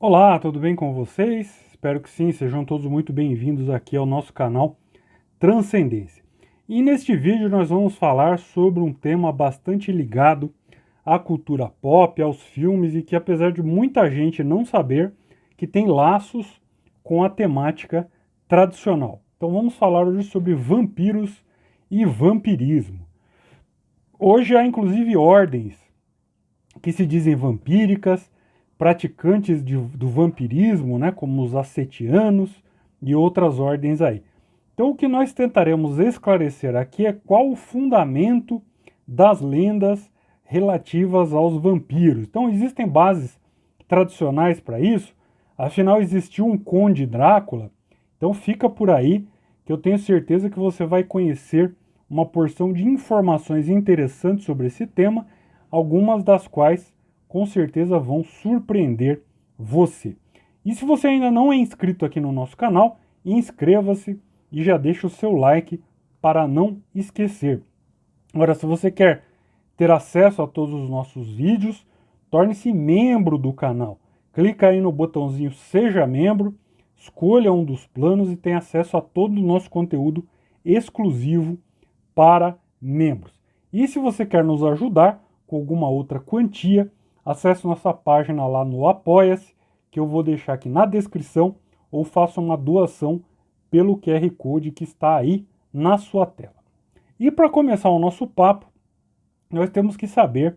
Olá, tudo bem com vocês? Espero que sim, sejam todos muito bem-vindos aqui ao nosso canal Transcendência. E neste vídeo nós vamos falar sobre um tema bastante ligado à cultura pop, aos filmes e que apesar de muita gente não saber, que tem laços com a temática tradicional. Então vamos falar hoje sobre vampiros e vampirismo. Hoje há inclusive ordens que se dizem vampíricas, praticantes do vampirismo, né, como os ascetianos e outras ordens aí. Então o que nós tentaremos esclarecer aqui é qual o fundamento das lendas relativas aos vampiros. Então existem bases tradicionais para isso, afinal existiu um Conde Drácula, então fica por aí que eu tenho certeza que você vai conhecer uma porção de informações interessantes sobre esse tema, algumas das quais com certeza vão surpreender você. E se você ainda não é inscrito aqui no nosso canal, inscreva-se e já deixa o seu like para não esquecer. Agora, se você quer ter acesso a todos os nossos vídeos, torne-se membro do canal. Clica aí no botãozinho Seja Membro, escolha um dos planos e tenha acesso a todo o nosso conteúdo exclusivo para membros. E se você quer nos ajudar com alguma outra quantia, acesse nossa página lá no Apoia-se, que eu vou deixar aqui na descrição, ou faça uma doação pelo QR Code que está aí na sua tela. E para começar o nosso papo, nós temos que saber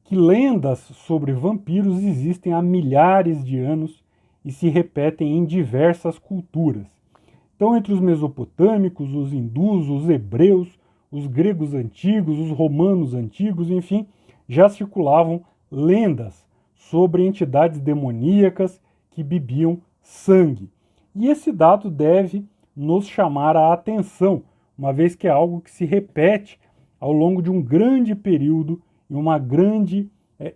que lendas sobre vampiros existem há milhares de anos e se repetem em diversas culturas. Então, entre os mesopotâmicos, os hindus, os hebreus, os gregos antigos, os romanos antigos, enfim, já circulavam lendas sobre entidades demoníacas que bebiam sangue. E esse dado deve nos chamar a atenção, uma vez que é algo que se repete ao longo de um grande período e uma grande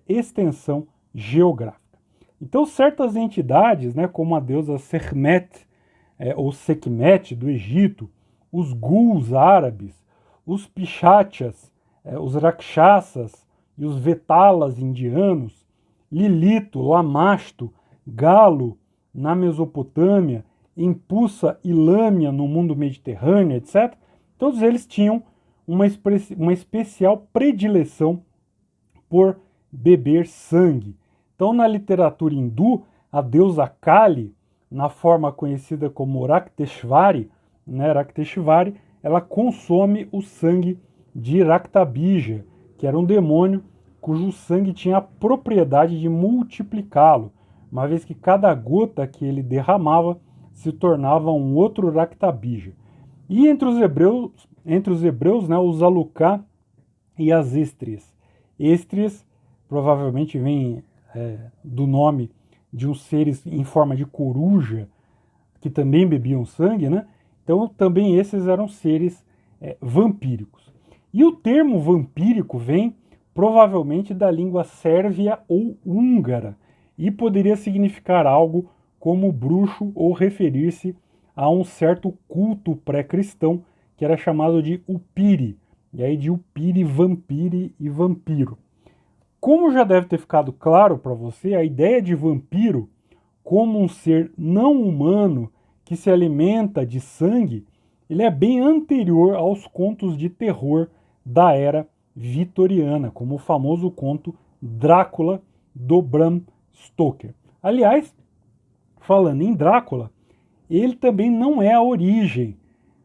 extensão geográfica. Então, certas entidades, né, como a deusa Sekhmet, ou Sekhmet do Egito, os ghouls árabes, os pichachas, os rakshasas e os vetalas indianos, Lilito, Lamasto, Galo na Mesopotâmia, Empussa e Lâmia no mundo mediterrâneo, etc. Todos eles tinham uma especial predileção por beber sangue. Então, na literatura hindu, a deusa Kali, na forma conhecida como Rakteshvari, né, Rakteshvari, ela consome o sangue de Raktabija, que era um demônio cujo sangue tinha a propriedade de multiplicá-lo, uma vez que cada gota que ele derramava se tornava um outro Raktabija. E entre os hebreus, né, os Aluká e as Estries. Estries provavelmente vem do nome de uns seres em forma de coruja que também bebiam sangue, né? Então também esses eram seres vampíricos. E o termo vampírico vem provavelmente da língua sérvia ou húngara e poderia significar algo como bruxo ou referir-se a um certo culto pré-cristão que era chamado de upiri, e aí de upiri, vampire e vampiro. Como já deve ter ficado claro para você, a ideia de vampiro como um ser não humano que se alimenta de sangue, ele é bem anterior aos contos de terror da era vitoriana, como o famoso conto Drácula, do Bram Stoker. Aliás, falando em Drácula, ele também não é a origem,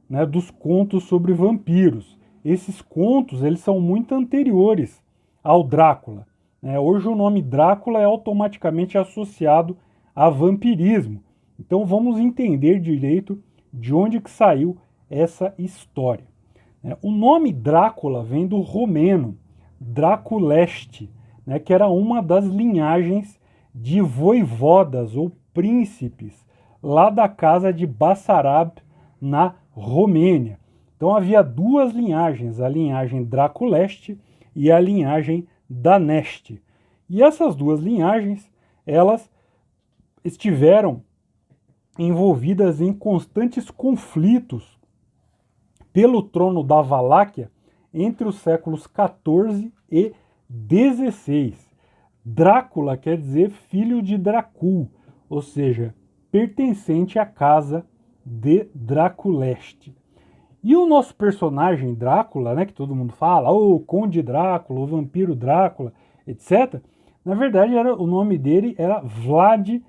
né, dos contos sobre vampiros. Esses contos eles são muito anteriores ao Drácula. Hoje o nome Drácula é automaticamente associado a vampirismo. Então vamos entender direito de onde que saiu essa história. O nome Drácula vem do romeno Draculeste, né, que era uma das linhagens de voivodas ou príncipes lá da casa de Bassarab, na Romênia. Então havia duas linhagens, a linhagem Draculeste e a linhagem Daneste. E essas duas linhagens, elas estiveram envolvidas em constantes conflitos pelo trono da Valáquia entre os séculos XIV e XVI. Drácula quer dizer filho de Dracul, ou seja, pertencente à casa de Draculeste. E o nosso personagem Drácula, né, que todo mundo fala, o Conde Drácula, o Vampiro Drácula, etc., na verdade o nome dele era Vlad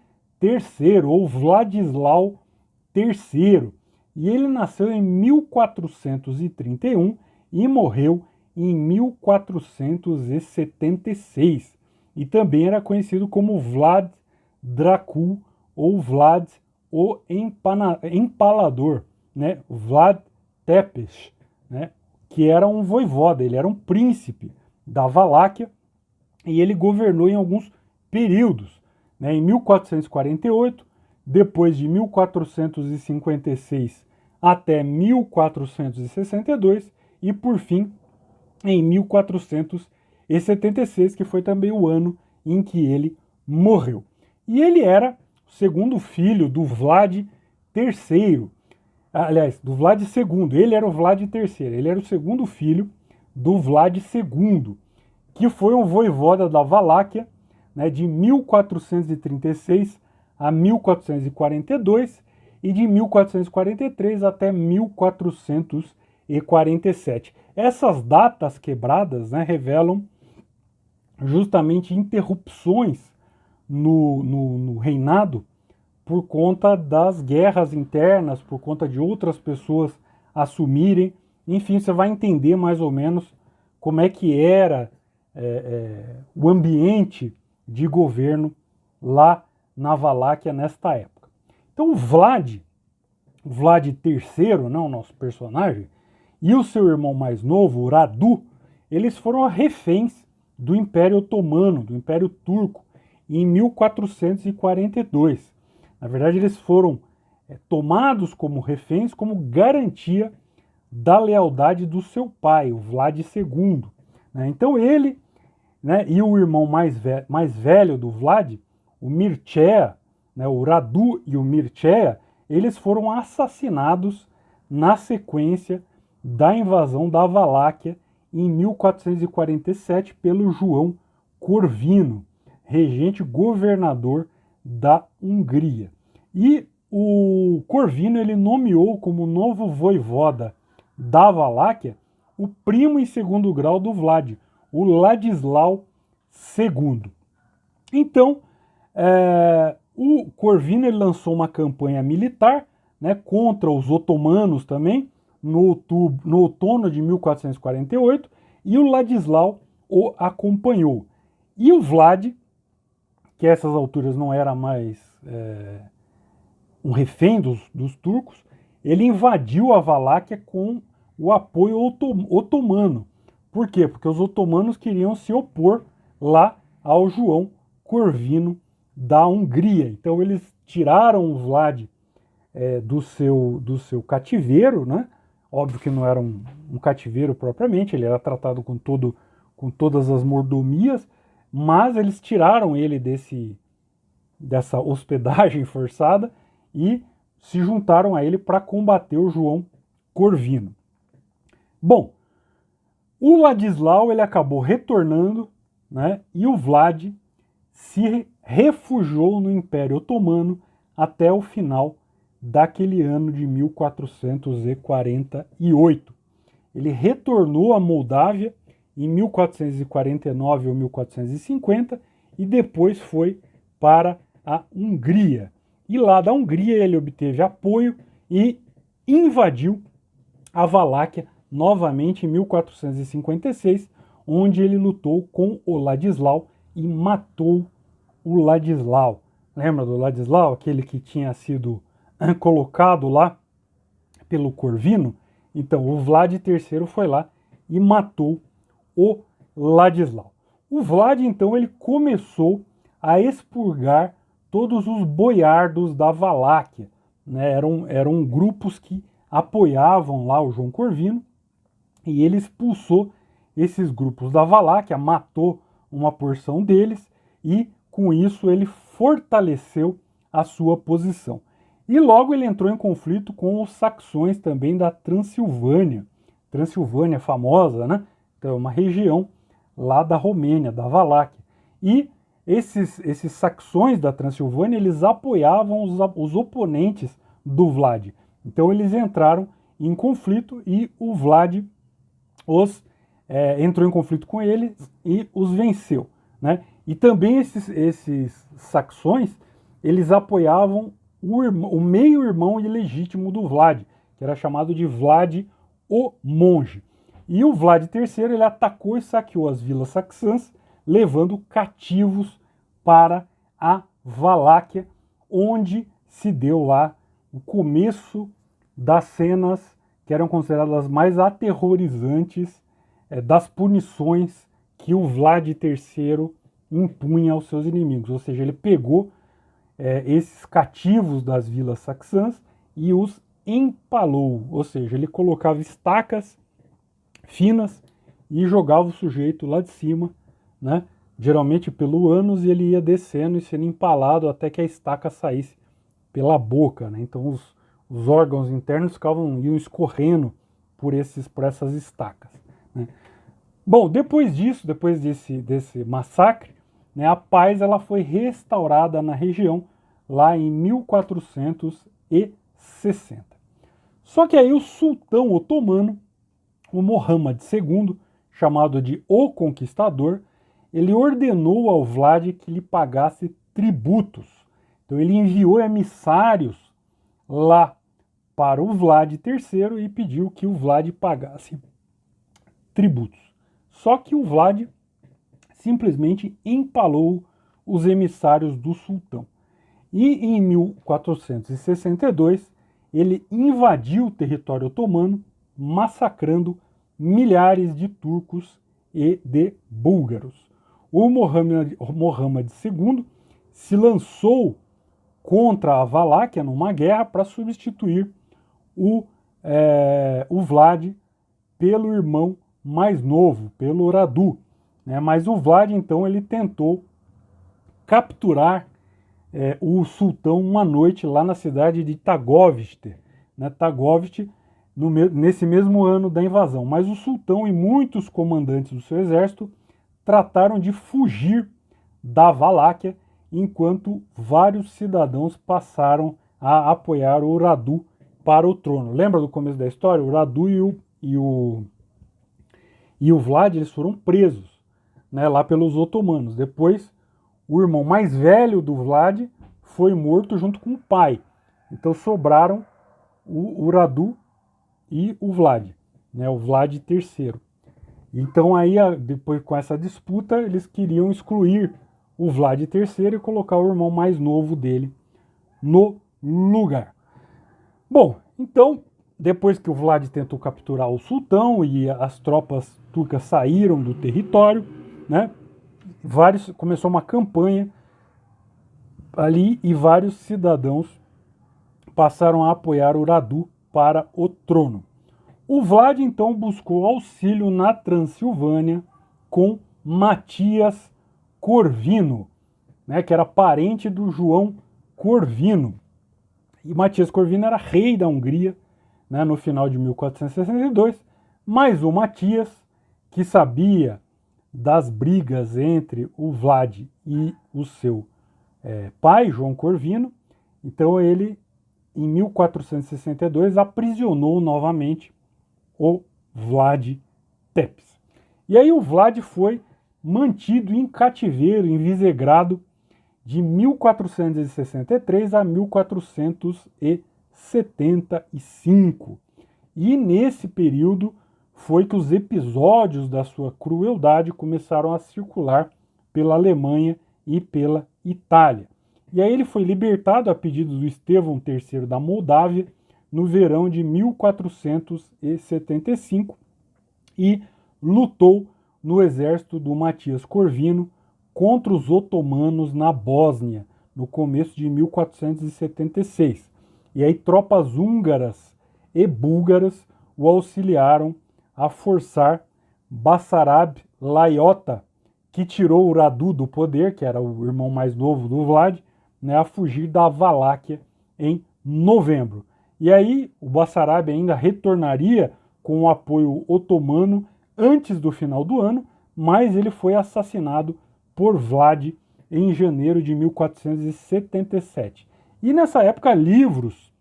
III, ou Vladislau III, e ele nasceu em 1431 e morreu em 1476, e também era conhecido como Vlad Dracul, ou Vlad o Empalador, né? Vlad Tepes, né? Que era um voivoda, ele era um príncipe da Valáquia, e ele governou em alguns períodos, né? Em 1448, depois de 1456 até 1462, e por fim em 1476, que foi também o ano em que ele morreu. E ele era o segundo filho do Vlad III, aliás, do Vlad II, ele era o Vlad III, ele era o segundo filho do Vlad II, que foi um voivoda da Valáquia, né, de 1436 a 1442 e de 1443 até 1447. Essas datas quebradas, né, revelam justamente interrupções no reinado por conta das guerras internas, por conta de outras pessoas assumirem. Enfim, você vai entender mais ou menos como é que era o ambiente de governo lá na Valáquia nesta época. Então o Vlad III, não, nosso personagem, e o seu irmão mais novo, o Radu, eles foram reféns do Império Otomano, do Império Turco, em 1442. Na verdade, eles foram tomados como reféns como garantia da lealdade do seu pai, o Vlad II. Né? Então ele, né, e o irmão mais velho do Vlad, o Mircea, né, o Radu e o Mircea, eles foram assassinados na sequência da invasão da Valáquia em 1447 pelo João Corvino, regente governador da Hungria. E o Corvino ele nomeou como novo voivoda da Valáquia o primo em segundo grau do Vlad, o Ladislau II. Então, o Corvino ele lançou uma campanha militar, né, contra os otomanos também, no outono de 1448, e o Ladislau o acompanhou. E o Vlad, que a essas alturas não era mais um refém dos turcos, ele invadiu a Valáquia com o apoio otomano. Por quê? Porque os otomanos queriam se opor lá ao João Corvino da Hungria. Então eles tiraram o Vlad do seu cativeiro, né? Óbvio que não era um cativeiro propriamente, ele era tratado com todas as mordomias, mas eles tiraram ele dessa hospedagem forçada e se juntaram a ele para combater o João Corvino. Bom, o Ladislau ele acabou retornando, né, e o Vlad se refugiou no Império Otomano até o final daquele ano de 1448. Ele retornou à Moldávia em 1449 ou 1450 e depois foi para a Hungria. E lá da Hungria ele obteve apoio e invadiu a Valáquia novamente em 1456, onde ele lutou com o Ladislau e matou o Ladislau. Lembra do Ladislau, aquele que tinha sido colocado lá pelo Corvino? Então o Vlad III foi lá e matou o Ladislau. O Vlad então ele começou a expurgar todos os boiardos da Valáquia, né? Eram grupos que apoiavam lá o João Corvino, e ele expulsou esses grupos da Valáquia, matou uma porção deles e com isso ele fortaleceu a sua posição. E logo ele entrou em conflito com os saxões também da Transilvânia. Transilvânia famosa, né? Então é uma região lá da Romênia, da Valáquia. E esses saxões da Transilvânia, eles apoiavam os oponentes do Vlad. Então eles entraram em conflito e o Vlad entrou em conflito com eles e os venceu, né? E também esses saxões, eles apoiavam o meio-irmão ilegítimo do Vlad, que era chamado de Vlad o Monge. E o Vlad III, ele atacou e saqueou as vilas saxãs, levando cativos para a Valáquia, onde se deu lá o começo das cenas que eram consideradas as mais aterrorizantes das punições que o Vlad III impunha aos seus inimigos. Ou seja, ele pegou esses cativos das vilas saxãs e os empalou. Ou seja, ele colocava estacas finas e jogava o sujeito lá de cima, né? Geralmente pelo ânus, e ele ia descendo e sendo empalado até que a estaca saísse pela boca, né? Então os órgãos internos iam escorrendo por essas estacas, né? Bom, depois desse massacre, né, a paz ela foi restaurada na região lá em 1460. Só que aí o sultão otomano, o Mohammad II, chamado de O Conquistador, ele ordenou ao Vlad que lhe pagasse tributos. Então ele enviou emissários lá para o Vlad III e pediu que o Vlad pagasse tributos. Só que o Vlad simplesmente empalou os emissários do sultão. E em 1462 ele invadiu o território otomano, massacrando milhares de turcos e de búlgaros. O Mohammad II se lançou contra a Valáquia numa guerra para substituir o Vlad pelo irmão mais novo, pelo Radu, né? Mas o Vlad, então, ele tentou capturar o sultão uma noite lá na cidade de Tagoviste, né? Tagoviste, nesse mesmo ano da invasão. Mas o sultão e muitos comandantes do seu exército trataram de fugir da Valáquia, enquanto vários cidadãos passaram a apoiar o Radu para o trono. Lembra do começo da história? O Radu e o Vlad, eles foram presos, né, lá pelos otomanos. Depois, o irmão mais velho do Vlad foi morto junto com o pai. Então sobraram o Radu e o Vlad, né, o Vlad III. Então aí, depois com essa disputa, eles queriam excluir o Vlad III e colocar o irmão mais novo dele no lugar. Bom, então, depois que o Vlad tentou capturar o sultão e as tropas turcas saíram do território, né, começou uma campanha ali e vários cidadãos passaram a apoiar o Radu para o trono. O Vlad, então, buscou auxílio na Transilvânia com Matias Corvino, né, que era parente do João Corvino. E Matias Corvino era rei da Hungria, né, no final de 1462, mas o Matias, que sabia das brigas entre o Vlad e o seu pai, João Corvino, então ele, em 1462, aprisionou novamente o Vlad Tepes. E aí o Vlad foi mantido em cativeiro, em Visegrado, de 1463 a 1475. E nesse período foi que os episódios da sua crueldade começaram a circular pela Alemanha e pela Itália. E aí ele foi libertado a pedido do Estevão III da Moldávia no verão de 1475 e lutou no exército do Matias Corvino contra os otomanos na Bósnia, no começo de 1476. E aí tropas húngaras e búlgaras o auxiliaram a forçar Bassarab Laiota, que tirou o Radu do poder, que era o irmão mais novo do Vlad, né, a fugir da Valáquia em novembro. E aí o Bassarab ainda retornaria com o apoio otomano antes do final do ano, mas ele foi assassinado por Vlad em janeiro de 1477. E nessa época, livros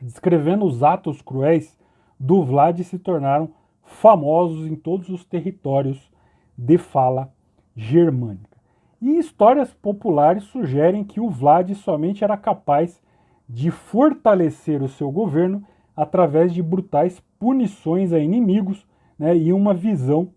descrevendo os atos cruéis do Vlad se tornaram famosos em todos os territórios de fala germânica. E histórias populares sugerem que o Vlad somente era capaz de fortalecer o seu governo através de brutais punições a inimigos, né, e uma visão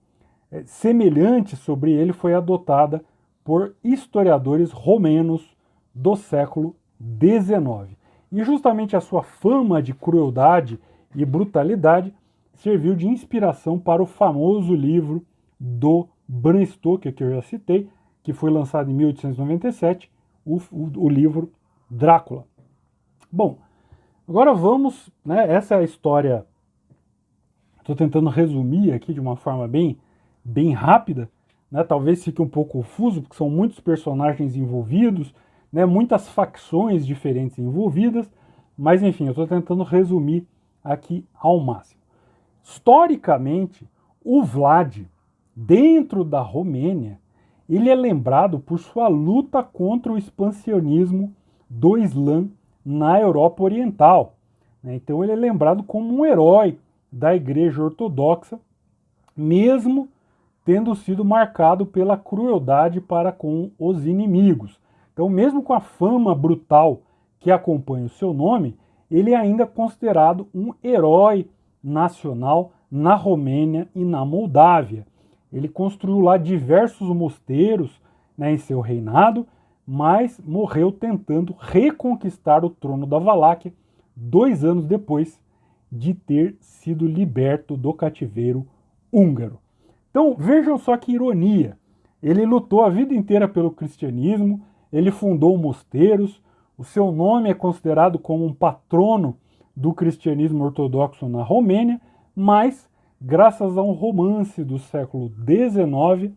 semelhante sobre ele foi adotada por historiadores romenos do século XIX. E justamente a sua fama de crueldade e brutalidade serviu de inspiração para o famoso livro do Bram Stoker, que eu já citei, que foi lançado em 1897, o livro Drácula. Bom, agora vamos, né, essa é a história, estou tentando resumir aqui de uma forma bem rápida, né, talvez fique um pouco confuso, porque são muitos personagens envolvidos, né, muitas facções diferentes envolvidas, mas enfim, eu estou tentando resumir aqui ao máximo. Historicamente, o Vlad, dentro da Romênia, ele é lembrado por sua luta contra o expansionismo do Islã na Europa Oriental. Então ele é lembrado como um herói da Igreja Ortodoxa, mesmo tendo sido marcado pela crueldade para com os inimigos. Então, mesmo com a fama brutal que acompanha o seu nome, ele é ainda considerado um herói nacional na Romênia e na Moldávia. Ele construiu lá diversos mosteiros, né, em seu reinado, mas morreu tentando reconquistar o trono da Valáquia 2 anos depois de ter sido liberto do cativeiro húngaro. Então vejam só que ironia, ele lutou a vida inteira pelo cristianismo, ele fundou mosteiros, o seu nome é considerado como um patrono do cristianismo ortodoxo na Romênia, mas graças a um romance do século XIX,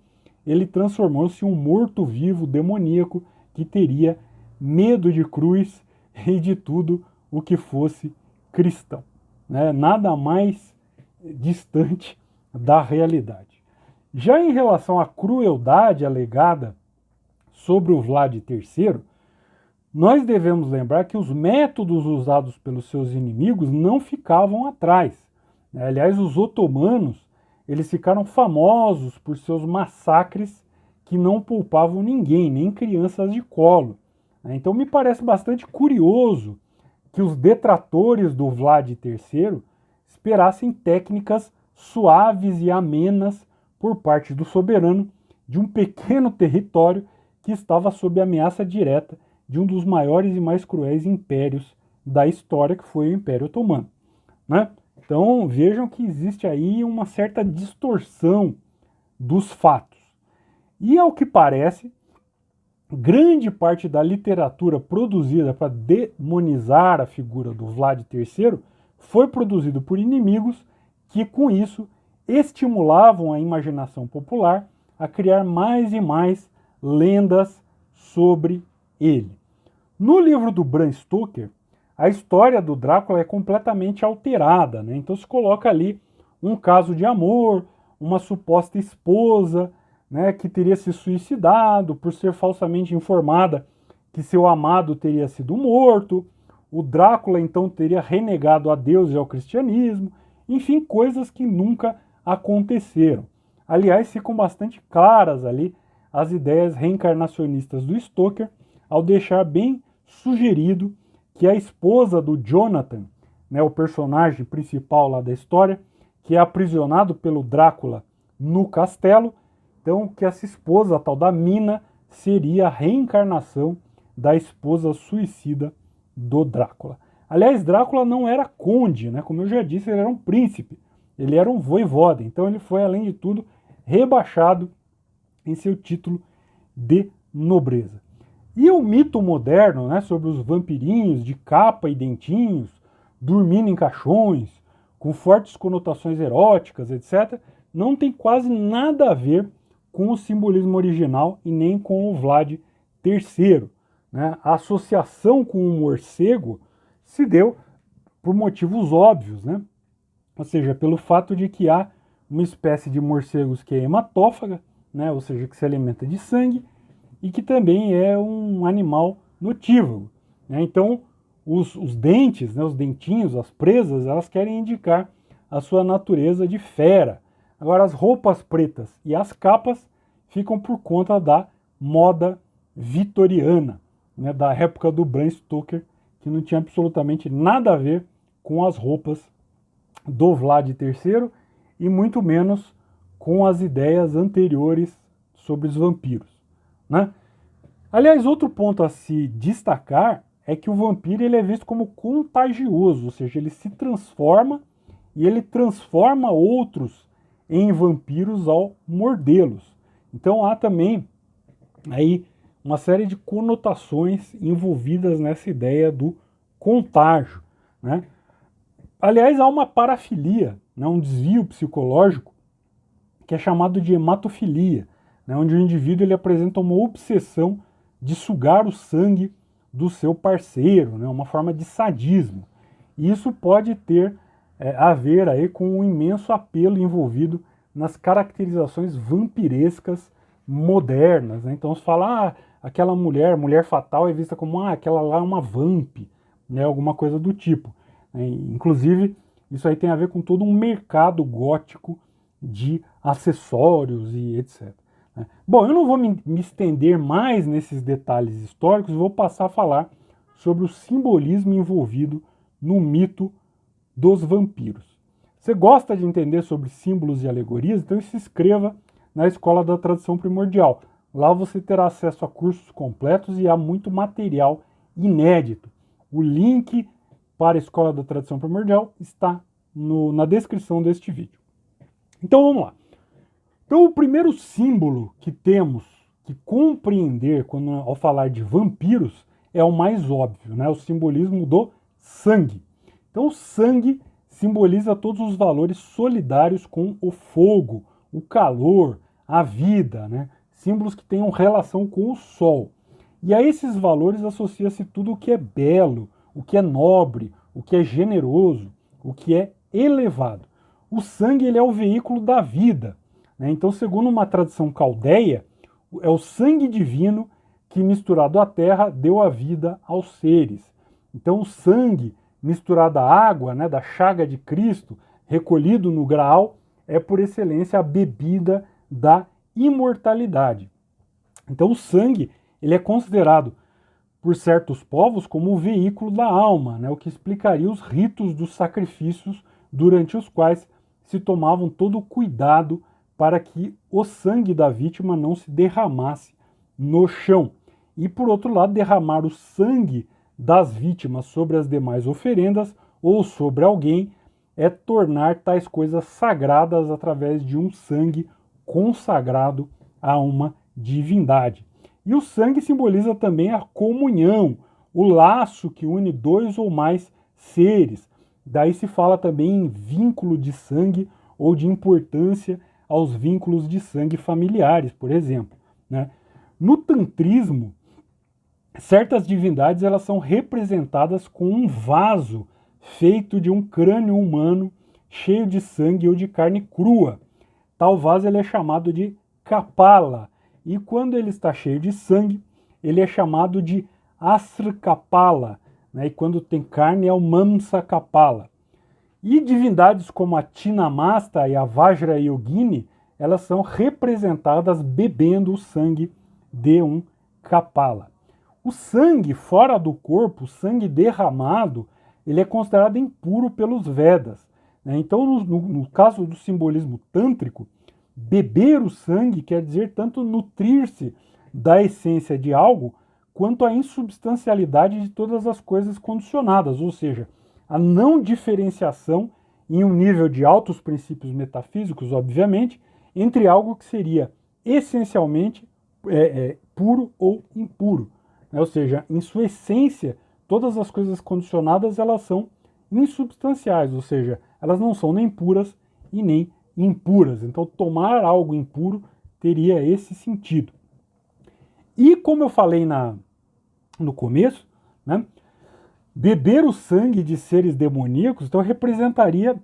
ele transformou-se em um morto-vivo demoníaco que teria medo de cruz e de tudo o que fosse cristão, né? Nada mais distante da realidade. Já em relação à crueldade alegada sobre o Vlad III, nós devemos lembrar que os métodos usados pelos seus inimigos não ficavam atrás. Aliás, os otomanos, eles ficaram famosos por seus massacres que não poupavam ninguém, nem crianças de colo. Então me parece bastante curioso que os detratores do Vlad III esperassem técnicas suaves e amenas por parte do soberano de um pequeno território que estava sob ameaça direta de um dos maiores e mais cruéis impérios da história, que foi o Império Otomano, né? Então vejam que existe aí uma certa distorção dos fatos. E ao que parece, grande parte da literatura produzida para demonizar a figura do Vlad III foi produzido por inimigos que, com isso, estimulavam a imaginação popular a criar mais e mais lendas sobre ele. No livro do Bram Stoker, a história do Drácula é completamente alterada, né? Então se coloca ali um caso de amor, uma suposta esposa, né, que teria se suicidado por ser falsamente informada que seu amado teria sido morto. O Drácula então teria renegado a Deus e ao cristianismo. Enfim, coisas que nunca aconteceram. Aliás, ficam bastante claras ali as ideias reencarnacionistas do Stoker, ao deixar bem sugerido que a esposa do Jonathan, né, o personagem principal lá da história, que é aprisionado pelo Drácula no castelo, então que essa esposa, a tal da Mina, seria a reencarnação da esposa suicida do Drácula. Aliás, Drácula não era conde, né? Como eu já disse, ele era um príncipe, ele era um voivoda, então ele foi, além de tudo, rebaixado em seu título de nobreza. E o mito moderno, né, sobre os vampirinhos de capa e dentinhos, dormindo em caixões, com fortes conotações eróticas, etc., não tem quase nada a ver com o simbolismo original e nem com o Vlad III. Né? A associação com o morcego se deu por motivos óbvios, né? Ou seja, pelo fato de que há uma espécie de morcegos que é hematófaga, né? Ou seja, que se alimenta de sangue, e que também é um animal notívago, né? Então, os dentes, né, os dentinhos, as presas, elas querem indicar a sua natureza de fera. Agora, as roupas pretas e as capas ficam por conta da moda vitoriana, né, da época do Bram Stoker, que não tinha absolutamente nada a ver com as roupas do Vlad III e muito menos com as ideias anteriores sobre os vampiros, né? Aliás, outro ponto a se destacar é que o vampiro ele é visto como contagioso, ou seja, ele se transforma e ele transforma outros em vampiros ao mordê-los. Então há também aí uma série de conotações envolvidas nessa ideia do contágio, né? Aliás, há uma parafilia, né, um desvio psicológico que é chamado de hematofilia, né, onde o indivíduo ele apresenta uma obsessão de sugar o sangue do seu parceiro, né, uma forma de sadismo. E isso pode ter a ver aí com o imenso apelo envolvido nas caracterizações vampirescas modernas, né? Então se fala, aquela mulher fatal é vista como, aquela lá é uma vamp, né, alguma coisa do tipo. Inclusive, isso aí tem a ver com todo um mercado gótico de acessórios e etc. Bom, eu não vou me estender mais nesses detalhes históricos, vou passar a falar sobre o simbolismo envolvido no mito dos vampiros. Você gosta de entender sobre símbolos e alegorias? Então se inscreva na Escola da Tradição Primordial. Lá você terá acesso a cursos completos e a muito material inédito. O link para a Escola da Tradição Primordial está na descrição deste vídeo. Então vamos lá. Então o primeiro símbolo que temos que compreender ao falar de vampiros é o mais óbvio, né? O simbolismo do sangue. Então o sangue simboliza todos os valores solidários com o fogo, o calor, a vida, né? Símbolos que tenham relação com o sol. E a esses valores associa-se tudo o que é belo, o que é nobre, o que é generoso, o que é elevado. O sangue ele é o veículo da vida, né? Então, segundo uma tradição caldeia, é o sangue divino que, misturado à terra, deu a vida aos seres. Então, o sangue misturado à água, né, da chaga de Cristo, recolhido no Graal, é por excelência a bebida da imortalidade. Então, o sangue ele é considerado por certos povos como o veículo da alma, né, o que explicaria os ritos dos sacrifícios durante os quais se tomavam todo o cuidado para que o sangue da vítima não se derramasse no chão. E, por outro lado, derramar o sangue das vítimas sobre as demais oferendas ou sobre alguém é tornar tais coisas sagradas através de um sangue consagrado a uma divindade. E o sangue simboliza também a comunhão, o laço que une dois ou mais seres. Daí se fala também em vínculo de sangue ou de importância aos vínculos de sangue familiares, por exemplo, né? No tantrismo, certas divindades elas são representadas com um vaso feito de um crânio humano cheio de sangue ou de carne crua. Tal vaso ele é chamado de kapala, e quando ele está cheio de sangue, ele é chamado de asrkapala, né? E quando tem carne é o mamsa kapala. E divindades como a Tinamasta e a Vajrayogini, elas são representadas bebendo o sangue de um kapala. O sangue fora do corpo, o sangue derramado, ele é considerado impuro pelos Vedas, né? Então, no caso do simbolismo tântrico, beber o sangue quer dizer tanto nutrir-se da essência de algo, quanto a insubstancialidade de todas as coisas condicionadas, ou seja, a não diferenciação em um nível de altos princípios metafísicos, obviamente, entre algo que seria essencialmente puro ou impuro. Ou seja, em sua essência, todas as coisas condicionadas elas são insubstanciais, ou seja, elas não são nem puras e nem impuras. Então, tomar algo impuro teria esse sentido. E como eu falei no começo, né, beber o sangue de seres demoníacos, então representaria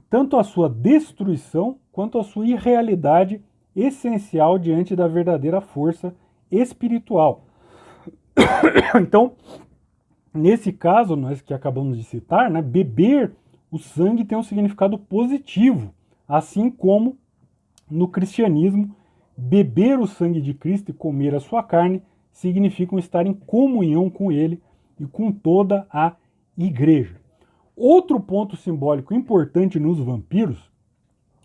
tanto a sua destruição quanto a sua irrealidade essencial diante da verdadeira força espiritual. Então, nesse caso, nós que acabamos de citar, né, beber o sangue tem um significado positivo, assim como no cristianismo, beber o sangue de Cristo e comer a sua carne significam estar em comunhão com ele e com toda a igreja. Outro ponto simbólico importante nos vampiros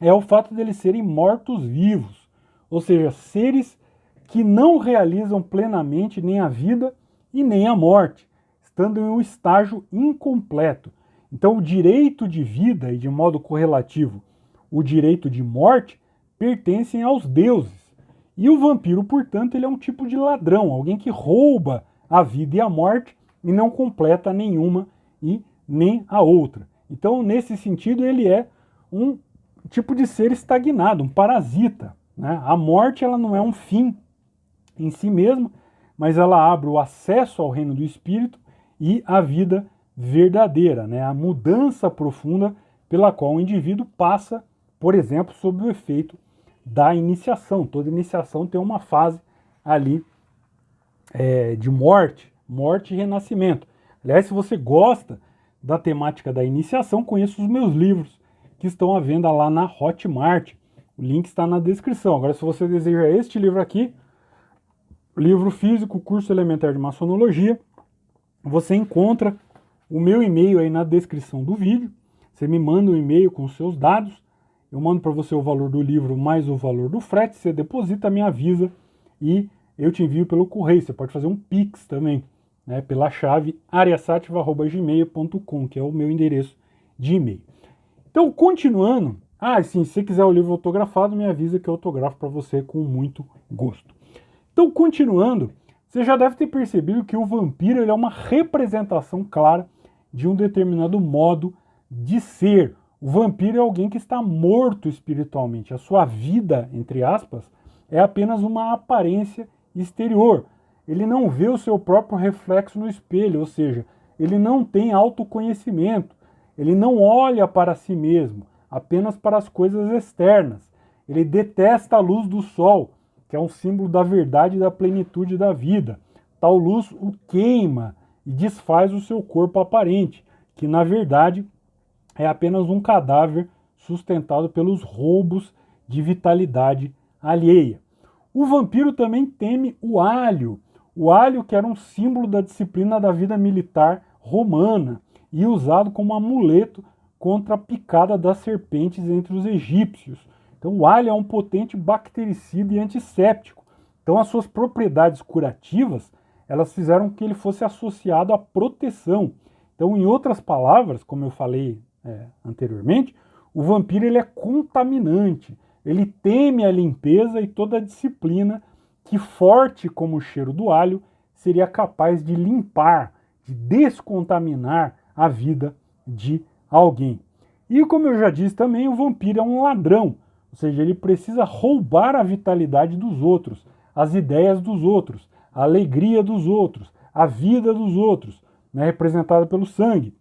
é o fato de eles serem mortos-vivos, ou seja, seres que não realizam plenamente nem a vida e nem a morte, estando em um estágio incompleto. Então, o direito de vida e, de modo correlativo, o direito de morte pertencem aos deuses. E o vampiro, portanto, ele é um tipo de ladrão, alguém que rouba a vida e a morte e não completa nenhuma e nem a outra. Então, nesse sentido, ele é um tipo de ser estagnado, um parasita, né? A morte, ela não é um fim em si mesma, mas ela abre o acesso ao reino do espírito e à vida verdadeira, né? A mudança profunda pela qual o indivíduo passa, por exemplo, sob o efeito da iniciação. Toda iniciação tem uma fase ali de morte e renascimento. Aliás, se você gosta da temática da iniciação, conheça os meus livros que estão à venda lá na Hotmart. O link está na descrição. Agora, se você deseja este livro aqui, livro físico, curso elementar de maçonologia, você encontra o meu e-mail aí na descrição do vídeo. Você me manda um e-mail com os seus dados, eu mando para você o valor do livro mais o valor do frete, você deposita, me avisa e eu te envio pelo correio. Você pode fazer um Pix também, né, pela chave ariasativa@gmail.com, que é o meu endereço de e-mail. Então, continuando, sim, se você quiser o livro autografado, me avisa que eu autografo para você com muito gosto. Então, continuando, você já deve ter percebido que o vampiro ele é uma representação clara de um determinado modo de ser. O vampiro é alguém que está morto espiritualmente. A sua vida, entre aspas, é apenas uma aparência exterior. Ele não vê o seu próprio reflexo no espelho, ou seja, ele não tem autoconhecimento. Ele não olha para si mesmo, apenas para as coisas externas. Ele detesta a luz do sol, que é um símbolo da verdade e da plenitude da vida. Tal luz o queima e desfaz o seu corpo aparente, que na verdade é apenas um cadáver sustentado pelos roubos de vitalidade alheia. O vampiro também teme o alho que era um símbolo da disciplina da vida militar romana e usado como amuleto contra a picada das serpentes entre os egípcios. Então o alho é um potente bactericida e antisséptico. Então as suas propriedades curativas, elas fizeram que ele fosse associado à proteção. Então, em outras palavras, como eu falei anteriormente, o vampiro ele é contaminante. Ele teme a limpeza e toda a disciplina que, forte como o cheiro do alho, seria capaz de limpar, de descontaminar a vida de alguém. E como eu já disse também, o vampiro é um ladrão, ou seja, ele precisa roubar a vitalidade dos outros, as ideias dos outros, a alegria dos outros, a vida dos outros, né, representada pelo sangue,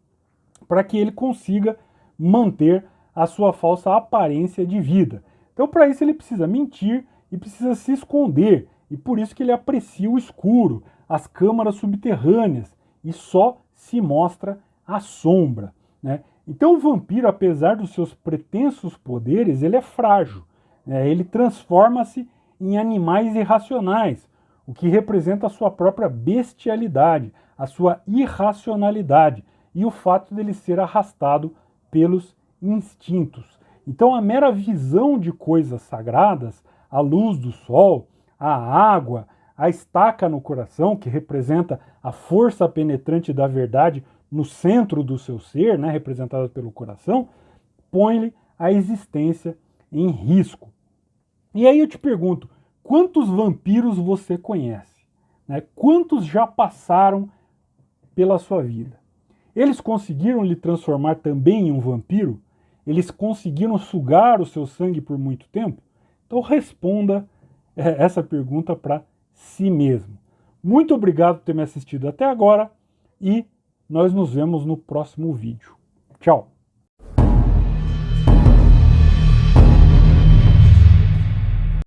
para que ele consiga manter a sua falsa aparência de vida. Então, para isso, ele precisa mentir e precisa se esconder, e por isso que ele aprecia o escuro, as câmaras subterrâneas, e só se mostra a sombra, né? Então, o vampiro, apesar dos seus pretensos poderes, ele é frágil, né? Ele transforma-se em animais irracionais, o que representa a sua própria bestialidade, a sua irracionalidade e o fato dele ser arrastado pelos instintos. Então a mera visão de coisas sagradas, a luz do sol, a água, a estaca no coração, que representa a força penetrante da verdade no centro do seu ser, né, representada pelo coração, põe-lhe a existência em risco. E aí eu te pergunto, quantos vampiros você conhece? Né? Quantos já passaram pela sua vida? Eles conseguiram lhe transformar também em um vampiro? Eles conseguiram sugar o seu sangue por muito tempo? Então responda essa pergunta para si mesmo. Muito obrigado por ter me assistido até agora e nós nos vemos no próximo vídeo. Tchau!